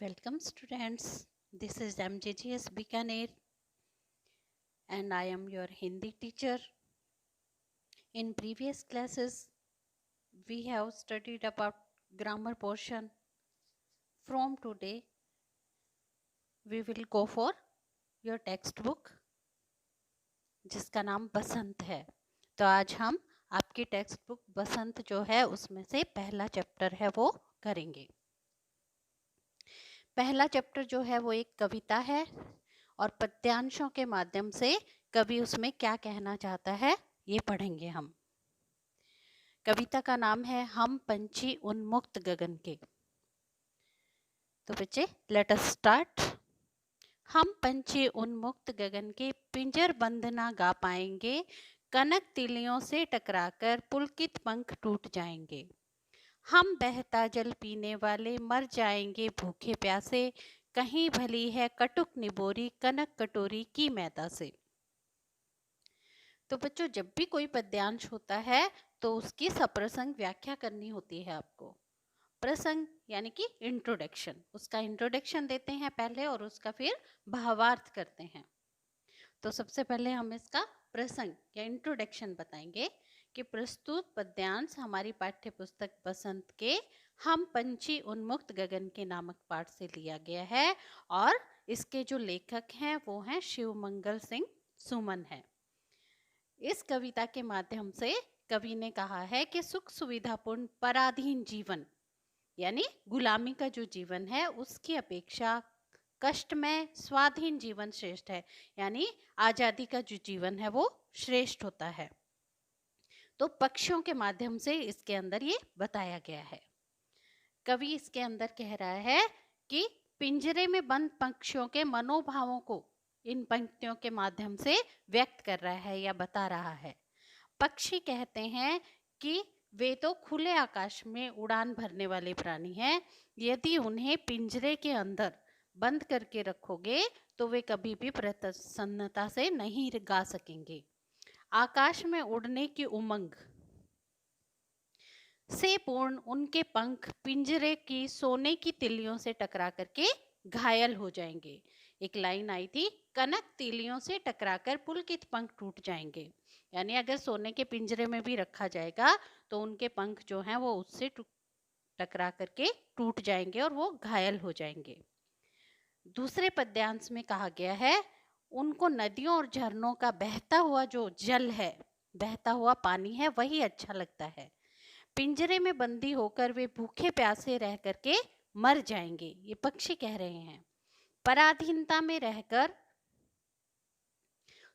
Welcome students. This is MJGS Bikaner and I am your Hindi teacher. In previous classes we have studied about grammar portion. From today we will go for your textbook जिसका नाम बसंत है. तो आज हम आपकी text book बसंत जो है उसमें से पहला चैप्टर है वो करेंगे. पहला चैप्टर जो है वो एक कविता है और पद्यांशों के माध्यम से कवि उसमें क्या कहना चाहता है ये पढ़ेंगे हम. कविता का नाम है हम पंछी उन्मुक्त गगन के. तो बच्चे लेट अस स्टार्ट. हम पंछी उन्मुक्त गगन के पिंजर बंद ना गा पाएंगे, कनक तिलियों से टकराकर पुलकित पंख टूट जाएंगे. हम बहता जल पीने वाले मर जाएंगे भूखे प्यासे, कहीं भली है कटुक निबोरी कनक कटोरी की मैदा से. तो बच्चों जब भी कोई पद्यांश होता है तो उसकी सप्रसंग व्याख्या करनी होती है आपको. प्रसंग यानी कि इंट्रोडक्शन, उसका इंट्रोडक्शन देते हैं पहले और उसका फिर भावार्थ करते हैं. तो सबसे पहले हम इसका प्रसंग या इंट्रोडक्शन बताएंगे कि प्रस्तुत पद्यांश हमारी पाठ्य पुस्तक बसंत के हम पंछी उन्मुक्त गगन के नामक पाठ से लिया गया है और इसके जो लेखक हैं वो हैं शिवमंगल सिंह सुमन है. इस कविता के माध्यम से कवि ने कहा है कि सुख सुविधापूर्ण पराधीन जीवन यानी गुलामी का जो जीवन है उसकी अपेक्षा कष्टमय स्वाधीन जीवन श्रेष्ठ है, यानी आजादी का जो जीवन है वो श्रेष्ठ होता है. तो पक्षियों के माध्यम से इसके अंदर ये बताया गया है. कवि इसके अंदर कह रहा है कि पिंजरे में बंद पक्षियों के मनोभावों को इन पंक्तियों के माध्यम से व्यक्त कर रहा है या बता रहा है. पक्षी कहते हैं कि वे तो खुले आकाश में उड़ान भरने वाले प्राणी हैं. यदि उन्हें पिंजरे के अंदर बंद करके रखोगे तो वे कभी भी प्रसन्नता से नहीं गा सकेंगे. आकाश में उड़ने की उमंग से पूर्ण उनके पंख पिंजरे की सोने की तिलियों से टकरा करके घायल हो जाएंगे. एक लाइन आई थी, कनक तिलियों से टकराकर पुलकित पंख टूट जाएंगे, यानी अगर सोने के पिंजरे में भी रखा जाएगा तो उनके पंख जो हैं वो उससे टकरा करके टूट जाएंगे और वो घायल हो जाएंगे. दूसरे पद्यांश में कहा गया है उनको नदियों और झरनों का बहता हुआ जो जल है, बहता हुआ पानी है वही अच्छा लगता है. पिंजरे में बंदी होकर वे भूखे प्यासे रह करके मर जाएंगे, ये पक्षी कह रहे हैं. पराधीनता में रहकर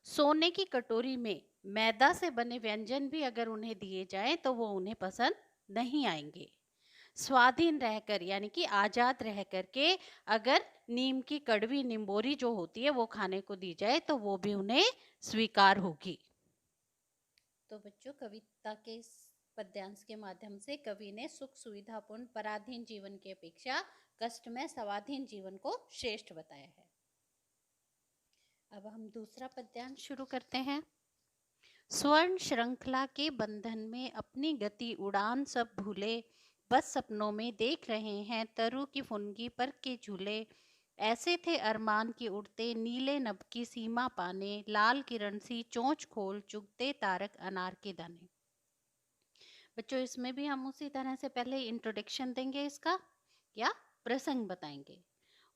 सोने की कटोरी में मैदा से बने व्यंजन भी अगर उन्हें दिए जाएं तो वो उन्हें पसंद नहीं आएंगे. स्वाधीन रहकर यानी कि आजाद रह करके अगर नीम की कड़वी निम्बोरी जो होती है वो खाने को दी जाए तो वो भी उन्हें स्वीकार होगी. तो बच्चों कविता के पद्यांश के माध्यम से कवि ने सुख सुविधापूर्ण पराधीन जीवन की अपेक्षा कष्टमय स्वाधीन जीवन को श्रेष्ठ बताया है. अब हम दूसरा पद्यांश शुरू करते हैं. स्वर्ण श्रृंखला के बंधन में अपनी गति उड़ान सब भूले, बस सपनों में देख रहे हैं तरु की फुनगी पर के झूले. ऐसे थे अरमान की उड़ते नीले नभ की सीमा पाने, लाल किरण सी चोंच खोल चुगते तारक अनार के दाने. बच्चों इसमें भी हम उसी तरह से पहले इंट्रोडक्शन देंगे इसका या प्रसंग बताएंगे.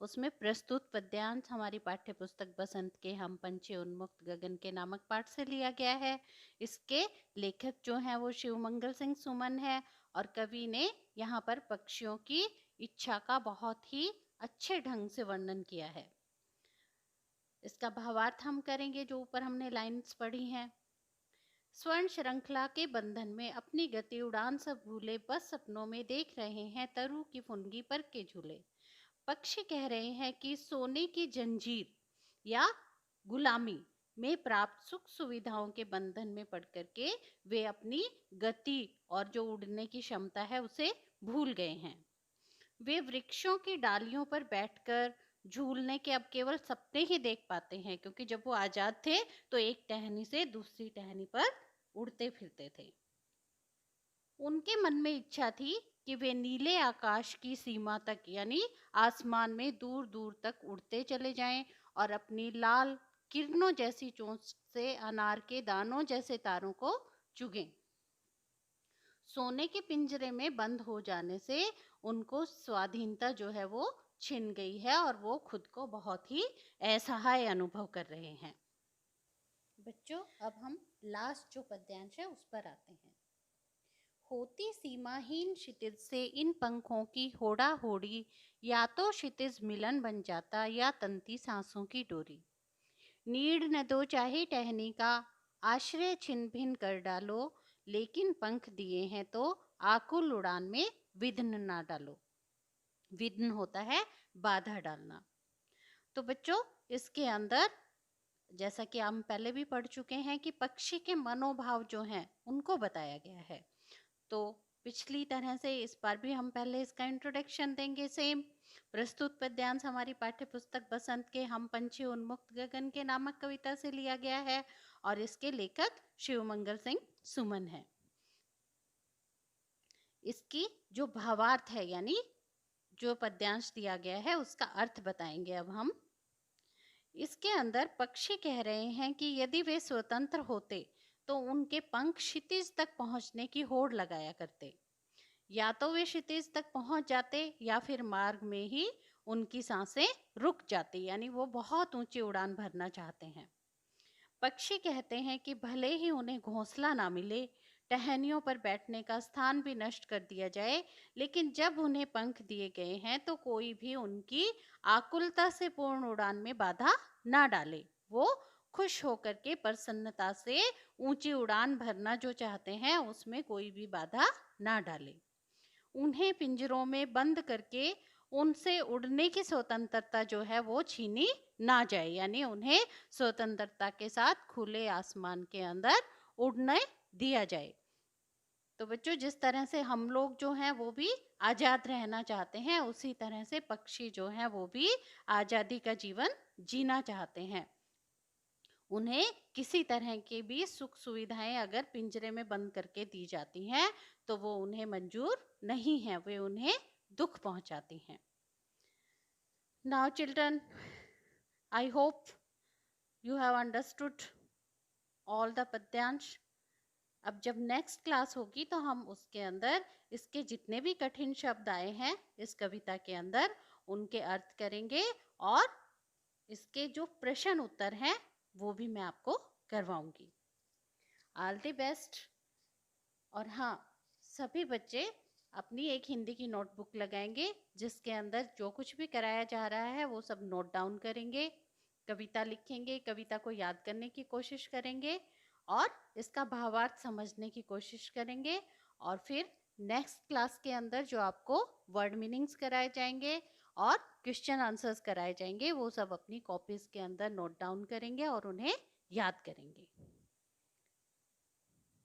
उसमें प्रस्तुत पद्यांश हमारी पाठ्य पुस्तक बसंत के हम पंछी उन्मुक्त गगन के नामक पाठ से लिया गया है. इसके लेखक जो हैं वो शिवमंगल सिंह सुमन है और कवि ने यहाँ पर पक्षियों की इच्छा का बहुत ही अच्छे ढंग से वर्णन किया है. इसका भावार्थ हम करेंगे जो ऊपर हमने लाइन्स पढ़ी हैं. स्वर्ण श्रृंखला के बंधन में अपनी गति उड़ान सब भूले, बस सपनों में देख रहे हैं तरु की फुनगी पर के झूले. पक्षी कह रहे हैं कि सोने की जंजीर या गुलामी में प्राप्त सुख सुविधाओं के बंधन में पड़ करके वे अपनी गति और जो उड़ने की क्षमता है उसे भूल गए हैं. वे वृक्षों की डालियों पर बैठकर झूलने के अब केवल सपने ही देख पाते हैं, क्योंकि जब वो आजाद थे तो एक टहनी से दूसरी टहनी पर उड़ते फिरते थे. उनके मन में इच्छा थी कि वे नीले आकाश की सीमा तक यानी आसमान में दूर दूर तक उड़ते चले जाएं और अपनी लाल किरणों जैसी चोंच से अनार के दानों जैसे तारों को चुगें। सोने के पिंजरे में बंद हो जाने से उनको स्वाधीनता जो है वो छिन गई है और वो खुद को बहुत ही असहाय अनुभव कर रहे हैं। बच्चों, अब हम लास्ट जो पद्यांश है उस पर आते हैं। होती सीमाहीन क्षितिज से इन पंखों की होड़ा होड़ी, या तो क्षितिज मिलन बन जाता या तंती सांसों की डोरी। नीड न दो चाहे टहनी का, आश्रय छिन भिन कर डालो, लेकिन पंख दिए हैं तो आकुल उड़ान में विघ्न ना डालो। विघ्न होता है बाधा डालना। तो बच्चों, इसके अंदर जैसा कि हम पहले भी पढ़ चुके हैं कि पक्षी के मनोभाव जो हैं उनको बताया गया है। तो पिछली तरह से इस बार भी हम पहले इसका इंट्रोडक्शन देंगे। सेम प्रस्तुत पद्यांश हमारी पाठ्य पुस्तक बसंत के हम पंछी उन्मुक्त गगन के नामक कविता से लिया गया है और इसके लेखक शिवमंगल सिंह सुमन है। इसकी जो भावार्थ है यानी जो पद्यांश दिया गया है उसका अर्थ बताएंगे अब हम। इसके अंदर पक्षी कह रहे हैं कि यदि वे स्वतंत्र होते तो उनके पंख क्षितिज तक पहुंचने की होड़ लगाया करते। या तो वे क्षितिज तक पहुंच जाते या फिर मार्ग में ही उनकी सांसें रुक जाती, यानी वो बहुत ऊंची उड़ान भरना चाहते हैं। पक्षी कहते हैं कि भले ही उन्हें घोंसला ना मिले, टहनियों पर बैठने का स्थान भी नष्ट कर दिया जाए, लेकिन जब उन्हें पंख दिए गए हैं तो कोई भी उनकी आकुलता से पूर्ण उड़ान में बाधा ना डाले। वो खुश होकर के प्रसन्नता से ऊंची उड़ान भरना जो चाहते हैं उसमें कोई भी बाधा ना डाले। उन्हें पिंजरों में बंद करके उनसे उड़ने की स्वतंत्रता जो है वो छीनी ना जाए, यानी उन्हें स्वतंत्रता के साथ खुले आसमान के अंदर उड़ने दिया जाए। तो बच्चों, जिस तरह से हम लोग जो हैं वो भी आजाद रहना चाहते हैं, उसी तरह से पक्षी जो हैं वो भी आजादी का जीवन जीना चाहते हैं। उन्हें किसी तरह की भी सुख सुविधाएं अगर पिंजरे में बंद करके दी जाती हैं तो वो उन्हें मंजूर नहीं है, वे उन्हें दुख पहुंचाती हैं। Now children, I hope you have understood all the पद्यांश। अब जब नेक्स्ट क्लास होगी तो हम उसके अंदर इसके जितने भी कठिन शब्द आए हैं इस कविता के अंदर उनके अर्थ करेंगे और इसके जो प्रश्न उत्तर हैं वो भी मैं आपको करवाऊंगी। All the best. और हाँ, सभी बच्चे अपनी एक हिंदी की नोटबुक लगाएंगे जिसके अंदर जो कुछ भी कराया जा रहा है वो सब नोट डाउन करेंगे, कविता लिखेंगे, कविता को याद करने की कोशिश करेंगे और इसका भावार्थ समझने की कोशिश करेंगे। और फिर नेक्स्ट क्लास के अंदर जो आपको वर्ड मीनिंग्स कराए जाएंगे और क्वेश्चन आंसर्स कराए जाएंगे वो सब अपनी कॉपीज के अंदर नोट डाउन करेंगे और उन्हें याद करेंगे।